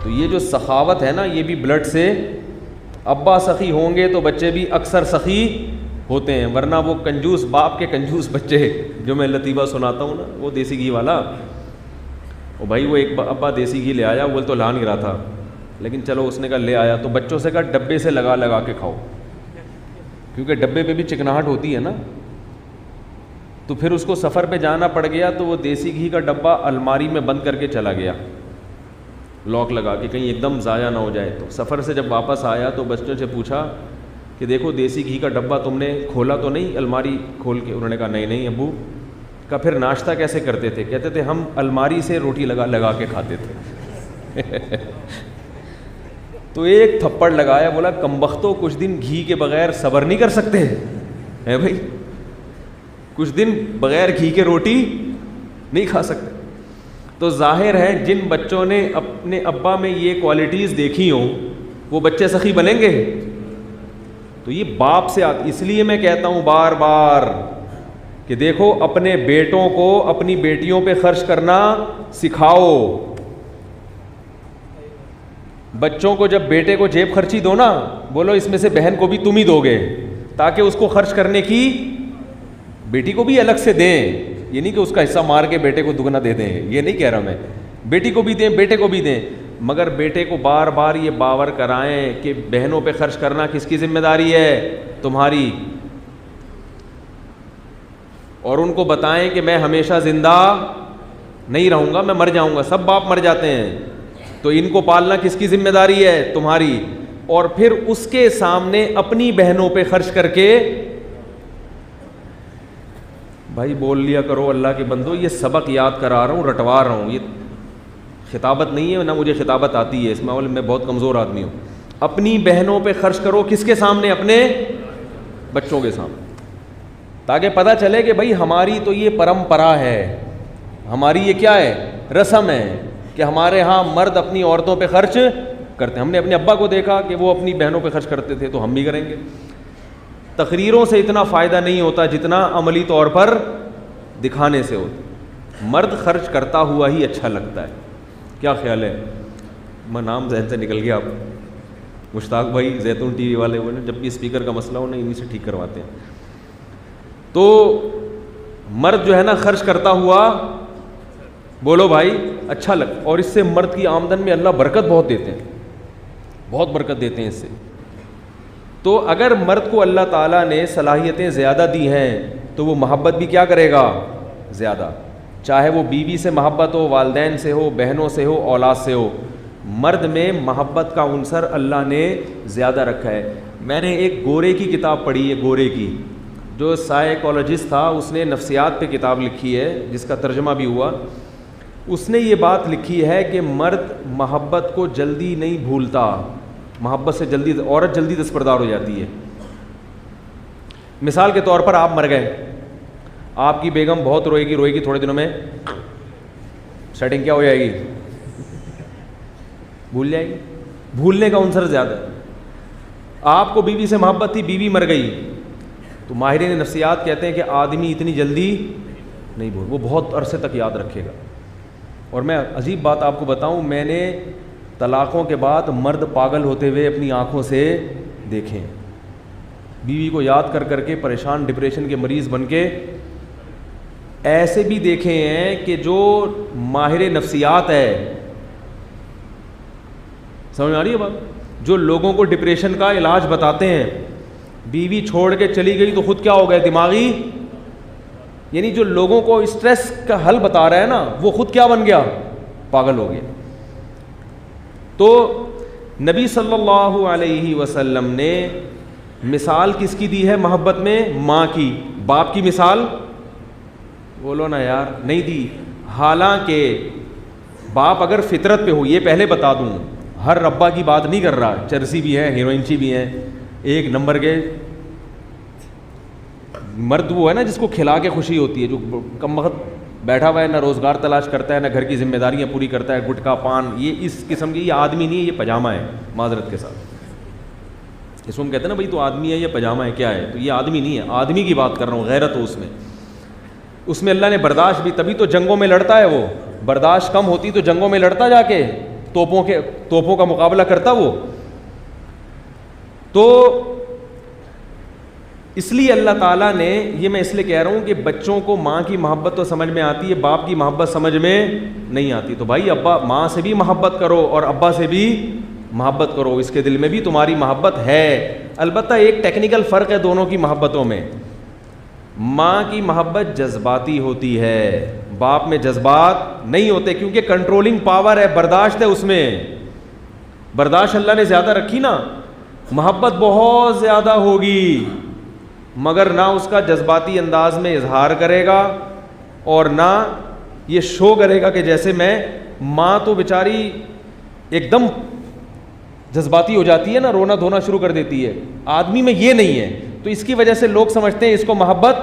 तो ये जो सखावत है ना, ये भी ब्लड से, अब्बा सखी होंगे तो बच्चे भी अक्सर सखी होते हैं, वरना वो कंजूस बाप के कंजूस बच्चे, जो मैं लतीफ़ा सुनाता हूँ ना, वो देसी घी वाला, वो भाई वो एक अब्बा देसी घी ले आया, वो तो ला नहीं रहा था, लेकिन चलो उसने कहा ले आया, तो बच्चों से कहा डब्बे से लगा लगा के खाओ, क्योंकि डब्बे पे भी चिकनाहट होती है ना। तो फिर उसको सफ़र पे जाना पड़ गया, तो वो देसी घी का डब्बा अलमारी में बंद करके चला गया, लॉक लगा के, कहीं एकदम ज़ाया ना हो जाए। तो सफ़र से जब वापस आया तो बच्चों से पूछा कि देखो देसी घी का डब्बा तुमने खोला तो नहीं अलमारी खोल के? उन्होंने कहा नहीं नहीं अब्बू। का फिर नाश्ता कैसे करते थे? कहते थे हम अलमारी से रोटी लगा लगा के खाते थे। तो एक थप्पड़ लगाया, बोला कमबख्तो कुछ दिन घी के बगैर सब्र नहीं कर सकते हैं भाई, कुछ दिन बगैर घी के रोटी नहीं खा सकते। तो जाहिर है जिन बच्चों ने अपने अब्बा में ये क्वालिटीज़ देखी हों वो बच्चे सखी बनेंगे। तो ये बाप से आती, इसलिए मैं कहता हूँ बार बार कि देखो अपने बेटों को अपनी बेटियों पे खर्च करना सिखाओ। बच्चों को जब बेटे को जेब खर्ची दो ना, बोलो इसमें से बहन को भी तुम ही दोगे, ताकि उसको खर्च करने की, बेटी को भी अलग से दें। ये नहीं कि उसका हिस्सा मार के बेटे को दुगना दे दें, ये नहीं कह रहा मैं, बेटी को भी दें बेटे को भी दें, मगर बेटे को बार बार ये बावर कराएं कि बहनों पे खर्च करना किसकी जिम्मेदारी है? तुम्हारी। और उनको बताएं कि मैं हमेशा ज़िंदा नहीं रहूँगा, मैं मर जाऊँगा, सब बाप मर जाते हैं, तो इनको पालना किसकी जिम्मेदारी है? तुम्हारी। और फिर उसके सामने अपनी बहनों पे खर्च करके, भाई बोल लिया करो अल्लाह के बंदो, ये सबक याद करा रहा हूँ, रटवा रहा हूँ, ये खिताबत नहीं है ना, मुझे खिताबत आती है, इस मामले में मैं बहुत कमज़ोर आदमी हूँ। अपनी बहनों पे खर्च करो, किसके सामने? अपने बच्चों के सामने, ताकि पता चले कि भाई हमारी तो ये परंपरा है, हमारी ये क्या है? रस्म है कि हमारे यहाँ मर्द अपनी औरतों पे खर्च करते हैं। हमने अपने अब्बा को देखा कि वो अपनी बहनों पे खर्च करते थे, तो हम भी करेंगे। तकरीरों से इतना फ़ायदा नहीं होता जितना अमली तौर पर दिखाने से होता। मर्द खर्च करता हुआ ही अच्छा लगता है। क्या ख्याल है? मैं नाम जहन से निकल गया, आप मुश्ताक भाई जैतून टीवी वाले, वो जब भी स्पीकर का मसला हो ना इन्हीं से ठीक करवाते हैं। तो मर्द जो है ना खर्च करता हुआ, बोलो भाई अच्छा लग, और इससे मर्द की आमदन में अल्लाह बरकत बहुत देते हैं, बहुत बरकत देते हैं इससे। तो अगर मर्द को अल्लाह ताला ने सलाहियतें ज़्यादा दी हैं तो वो मोहब्बत भी क्या करेगा? ज़्यादा। चाहे वो बीवी से मोहब्बत हो, वालदैन से हो, बहनों से हो, औलाद से हो, मर्द में मोहब्बत का उनसर अल्लाह ने ज़्यादा रखा है। मैंने एक गोरे की किताब पढ़ी है, गोरे की, जो साइकोलॉजिस्ट था, उसने नफ्सियात पे किताब लिखी है जिसका तर्जमा भी हुआ। उसने ये बात लिखी है कि मर्द मोहब्बत को जल्दी नहीं भूलता, मोहब्बत से जल्दी, औरत जल्दी दस्तबरदार हो जाती है। मिसाल के तौर पर आप मर गए, आपकी बेगम बहुत रोएगी रोएगी, थोड़े दिनों में सेटिंग क्या हो जाएगी? भूल जाएगी। भूलने का उनसर ज़्यादा है। आपको बीवी से मोहब्बत थी, बीवी मर गई, तो माहिरीन नफ्सियात कहते हैं कि आदमी इतनी जल्दी नहीं भूल, वो बहुत अरसे तक याद रखेगा। और मैं अजीब बात आपको बताऊं, मैंने तलाक़ों के बाद मर्द पागल होते हुए अपनी आँखों से देखे, बीवी को याद कर करके परेशान, डिप्रेशन के मरीज़ बन के ऐसे भी देखे हैं कि जो माहिर नफ्सियात है, समझ आ रही है बात, जो लोगों को डिप्रेशन का इलाज बताते हैं, बीवी छोड़ के चली गई तो खुद क्या हो गया? दिमागी, यानी जो लोगों को स्ट्रेस का हल बता रहा है ना, वो खुद क्या बन गया? पागल हो गया। तो नबी सल्लल्लाहु अलैहि वसल्लम ने मिसाल किसकी दी है मोहब्बत में? माँ की। बाप की मिसाल बोलो ना यार, नहीं दी। हालांकि बाप अगर फितरत पे हो, ये पहले बता दूं, हर रब्बा की बात नहीं कर रहा, चरसी भी है, हीरोइनची भी हैं, एक नंबर के मर्द वो है ना जिसको खिला के खुशी होती है, जो कम वक्त बैठा हुआ है, ना रोज़गार तलाश करता है, ना घर की जिम्मेदारियां पूरी करता है, गुटखा पान, ये इस किस्म की, ये आदमी नहीं है, ये पजामा है, माजरत के साथ। इसको हम कहते हैं ना भाई तो आदमी है, ये पजामा है, क्या है? तो ये आदमी नहीं है, आदमी की बात कर रहा हूँ, गैरत हो उसमें अल्लाह ने बर्दाश्त भी, तभी तो जंगों में लड़ता है वो। बर्दाश्त कम होती तो जंगों में लड़ता जाके, तोपों का मुकाबला करता वो। तो इसलिए अल्लाह ताला ने, ये मैं इसलिए कह रहा हूँ कि बच्चों को माँ की मोहब्बत तो समझ में आती है, बाप की मोहब्बत समझ में नहीं आती। तो भाई अब्बा, माँ से भी मोहब्बत करो और अब्बा से भी मोहब्बत करो, इसके दिल में भी तुम्हारी मोहब्बत है। अलबत्ता एक टेक्निकल फ़र्क है दोनों की मोहब्बतों में। माँ की मोहब्बत जज्बाती होती है, बाप में जज्बात नहीं होते, क्योंकि कंट्रोलिंग पावर है, बर्दाश्त है उसमें। बर्दाश्त अल्लाह ने ज़्यादा रखी ना, मोहब्बत बहुत ज़्यादा होगी, मगर ना उसका जज्बाती अंदाज में इजहार करेगा और ना ये शो करेगा कि जैसे मैं। माँ तो बेचारी एकदम जज्बाती हो जाती है ना, रोना धोना शुरू कर देती है। आदमी में ये नहीं है, तो इसकी वजह से लोग समझते हैं इसको मोहब्बत,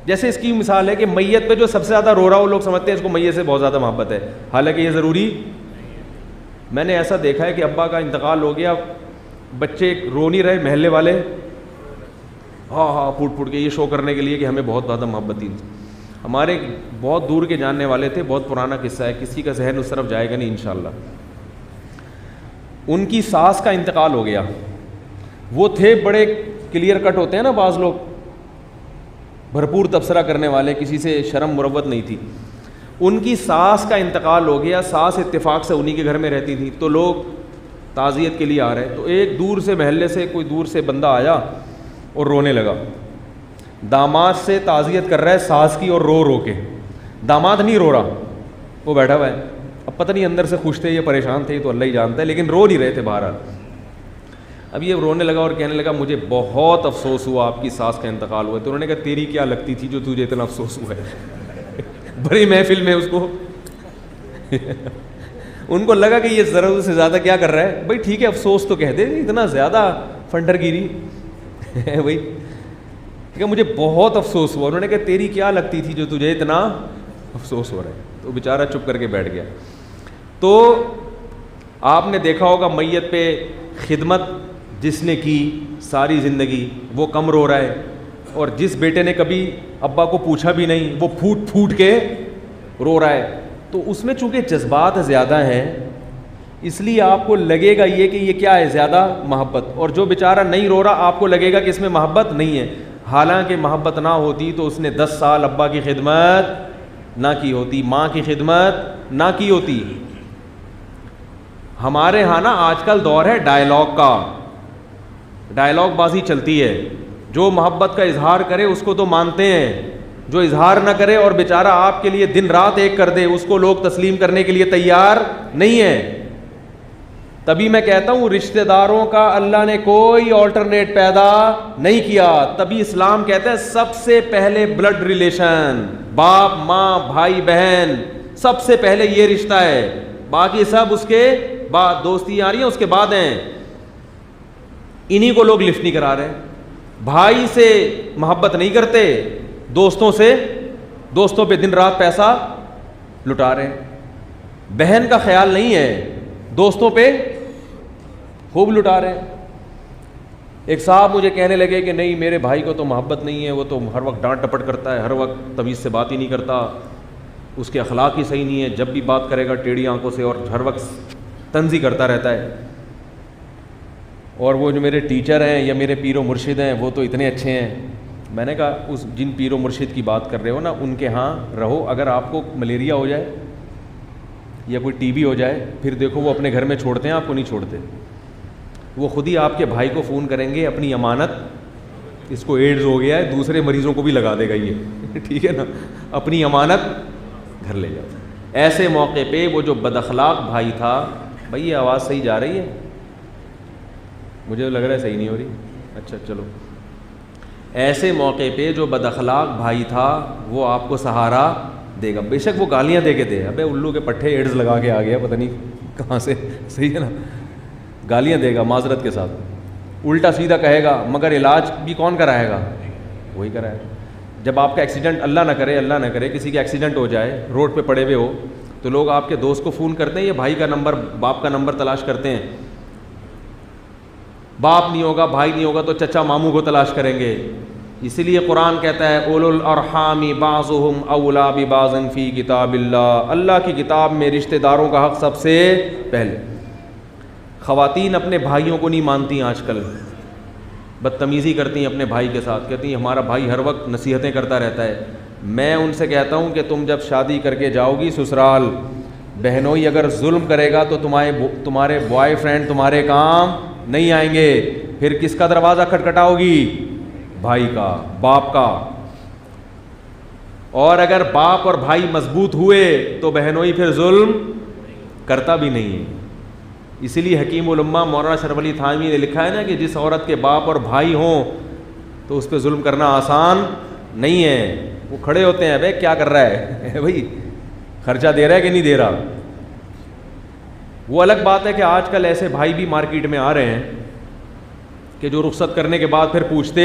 जैसे इसकी मिसाल है कि मैयत पे जो सबसे ज़्यादा रो रहा हो, लोग समझते हैं इसको मैयत से बहुत ज़्यादा मोहब्बत है, हालांकि ये ज़रूरी। मैंने ऐसा देखा है कि अब्बा का इंतकाल हो गया, बच्चे रो नहीं रहे, महल्ले वाले हाँ फूट फूट के ये शो करने के लिए कि हमें बहुत ज़्यादा मोहब्बत थी। हमारे बहुत दूर के जानने वाले थे, बहुत पुराना किस्सा है, किसी का जहन उस तरफ जाएगा नहीं इंशाल्लाह। उनकी सास का इंतकाल हो गया। वो थे बड़े क्लियर कट होते हैं ना बाज़ लोग, भरपूर तबसरा करने वाले, किसी से शर्म मुरव्वत नहीं थी। उनकी सास का इंतकाल हो गया, सास इत्तेफाक से उन्हीं के घर में रहती थी, तो लोग ताज़ियत के लिए आ रहे हैं। तो एक दूर से महल्ले से कोई दूर से बंदा आया और रोने लगा। दामाद से ताज़ियत कर रहा है सास की और रो रो के, दामाद नहीं रो रहा, वो बैठा हुआ है। अब पता नहीं अंदर से खुश थे या परेशान थे, तो अल्लाह ही जानता है, लेकिन रो नहीं रहे थे बहरहाल। अब ये रोने लगा और कहने लगा मुझे बहुत अफसोस हुआ आपकी सास का इंतकाल हुआ। तो उन्होंने कहा तेरी क्या लगती थी जो तुझे इतना अफसोस हुआ है बड़ी महफिल में उसको उनको लगा कि ये ज़रूरत से ज़्यादा क्या कर रहा है। भाई ठीक है, अफसोस तो कह दे, इतना ज़्यादा फंडरगिरी है भाई। ठीक है, मुझे बहुत अफसोस हुआ। उन्होंने कहा तेरी क्या लगती थी जो तुझे इतना अफसोस हो रहा है। तो बेचारा चुप करके बैठ गया। तो आपने देखा होगा मैयत पे खिदमत जिसने की सारी ज़िंदगी, वो कम रो रहा है, और जिस बेटे ने कभी अब्बा को पूछा भी नहीं, वो फूट फूट के रो रहा है। तो उसमें चूँकि जज्बात ज़्यादा हैं, इसलिए आपको लगेगा ये कि ये क्या है, ज़्यादा मोहब्बत। और जो बेचारा नहीं रो रहा, आपको लगेगा कि इसमें मोहब्बत नहीं है। हालांकि मोहब्बत ना होती तो उसने 10 साल अब्बा की खिदमत ना की होती, माँ की खिदमत ना की होती। हमारे यहाँ ना आजकल दौर है डायलॉग का, डायलॉग बाजी चलती है। जो मोहब्बत का इजहार करे उसको तो मानते हैं, जो इजहार ना करे और बेचारा आपके लिए दिन रात एक कर दे, उसको लोग तस्लीम करने के लिए तैयार नहीं है। तभी मैं कहता हूँ रिश्तेदारों का अल्लाह ने कोई ऑल्टरनेट पैदा नहीं किया। तभी इस्लाम कहता है सबसे पहले ब्लड रिलेशन, बाप माँ भाई बहन, सबसे पहले ये रिश्ता है, बाकी सब उसके बाद, दोस्ती आ रही है उसके बाद हैं। इन्हीं को लोग लिफ्ट नहीं करा रहे। भाई से मोहब्बत नहीं करते, दोस्तों से, दोस्तों पे दिन रात पैसा लुटा रहे हैं। बहन का ख्याल नहीं है, दोस्तों पे खूब लुटा रहे हैं। एक साहब मुझे कहने लगे कि नहीं मेरे भाई को तो मोहब्बत नहीं है, वो तो हर वक्त डांट टपट करता है, हर वक्त तमीज़ से बात ही नहीं करता, उसके अखलाक ही सही नहीं है, जब भी बात करेगा टेढ़ी आंखों से और हर वक्त तंज़ी करता रहता है। और वो जो मेरे टीचर हैं या मेरे पीरो मुर्शिद हैं वो तो इतने अच्छे हैं। मैंने कहा उस जिन पीरो मुर्शिद की बात कर रहे हो ना, उनके यहाँ रहो, अगर आपको मलेरिया हो जाए या कोई टीबी हो जाए, फिर देखो वो अपने घर में छोड़ते हैं, आपको नहीं छोड़ते। वो खुद ही आपके भाई को फ़ोन करेंगे, अपनी अमानत, इसको एड्स हो गया है, दूसरे मरीज़ों को भी लगा देगा ये ठीक है ना, अपनी अमानत घर ले जाओ। ऐसे मौके पे वो जो बदअखलाक भाई था, भाई ये आवाज़ सही जा रही है, मुझे लग रहा है सही नहीं हो रही, अच्छा चलो। ऐसे मौके पे जो बदअखलाक भाई था वो आपको सहारा देगा, बेशक वो गालियाँ दे के दे, अबे उल्लू के पट्टे एड्स लगा के आ गया पता नहीं कहाँ से, सही है ना, गालियाँ देगा माजरत के साथ, उल्टा सीधा कहेगा, मगर इलाज भी कौन कराएगा, वही कराएगा। जब आपका एक्सीडेंट, अल्लाह ना करे किसी का एक्सीडेंट हो जाए, रोड पे पड़े हुए हो, तो लोग आपके दोस्त को फ़ोन करते हैं या भाई का नंबर, बाप का नंबर तलाश करते हैं। बाप नहीं होगा, भाई नहीं होगा तो चचा मामू को तलाश करेंगे, इसीलिए कुरान कहता है उलुल अरहामी बाज़ुहुम औला बिबाज़िन फ़ी किताबिल्लाह, अल्लाह की किताब में रिश्तेदारों का हक़ सबसे पहले। ख़वातीन अपने भाइयों को नहीं मानती आजकल, बदतमीज़ी करती हैं अपने भाई के साथ, कहती हैं हमारा भाई हर वक्त नसीहतें करता रहता है। मैं उनसे कहता हूँ कि तुम जब शादी करके जाओगी ससुराल, बहनोई अगर जुल्म करेगा तो तुम्हारे बॉयफ्रेंड तुम्हारे काम नहीं आएंगे, फिर किसका दरवाज़ा खटखटाओगी? भाई का, बाप का। और अगर बाप और भाई मजबूत हुए तो बहनोई फिर जुल्म करता भी नहीं है। इसीलिए हकीमुल उम्मा मौलाना शरफ अली थानवी ने लिखा है ना कि जिस औरत के बाप और भाई हों तो उस पर जुल्म करना आसान नहीं है। वो खड़े होते हैं, भाई क्या कर रहा है भाई, खर्चा दे रहा है कि नहीं दे रहा। वो अलग बात है कि आजकल ऐसे भाई भी मार्केट में आ रहे हैं कि जो रुखसत करने के बाद फिर पूछते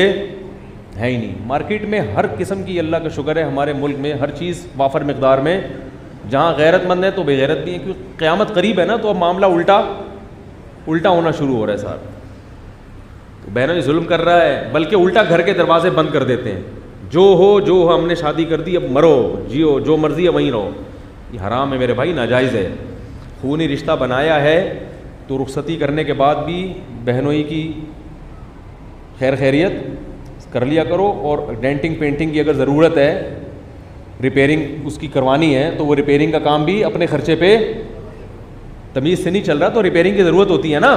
है ही नहीं। मार्केट में हर किस्म की, अल्लाह का शुक्र है हमारे मुल्क में हर चीज़ वाफर मकदार में, जहाँ गैरतमंद है तो बेगैरत भी है, क्योंकि क़यामत करीब है ना, तो अब मामला उल्टा होना शुरू हो रहा है साहब। तो बहनों जुल्म कर रहा है, बल्कि उल्टा घर के दरवाजे बंद कर देते हैं, जो हो हमने शादी कर दी, अब मरो जियो, जो मर्जी है वहीं रहो। ये हराम है मेरे भाई, नाजायज़ है। खूनी रिश्ता बनाया है तो रुखसती करने के बाद भी बहनोई की खैरियत कर लिया करो। और डेंटिंग पेंटिंग की अगर ज़रूरत है, रिपेयरिंग उसकी करवानी है, तो वो रिपेयरिंग का काम भी अपने खर्चे पे, तमीज़ से नहीं चल रहा तो रिपेयरिंग की ज़रूरत होती है ना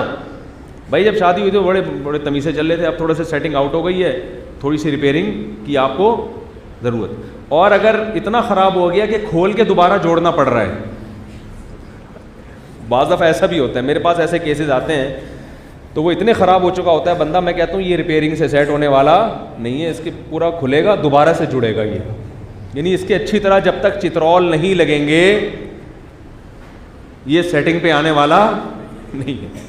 भाई। जब शादी हुई तो बड़े बड़े तमीज़ से चल रहे थे, अब थोड़ा सा सेटिंग आउट हो गई है, थोड़ी सी रिपेयरिंग की आपको ज़रूरत। और अगर इतना ख़राब हो गया कि खोल के दोबारा जोड़ना पड़ रहा है, बाज़ दफ़ा ऐसा भी होता है, मेरे पास ऐसे केसेस आते हैं, तो वो इतने ख़राब हो चुका होता है बंदा, मैं कहता हूँ ये रिपेयरिंग से सेट होने वाला नहीं है, इसके पूरा खुलेगा दोबारा से जुड़ेगा ये। यानी इसके अच्छी तरह जब तक चित्रौल नहीं लगेंगे ये सेटिंग पे आने वाला नहीं है।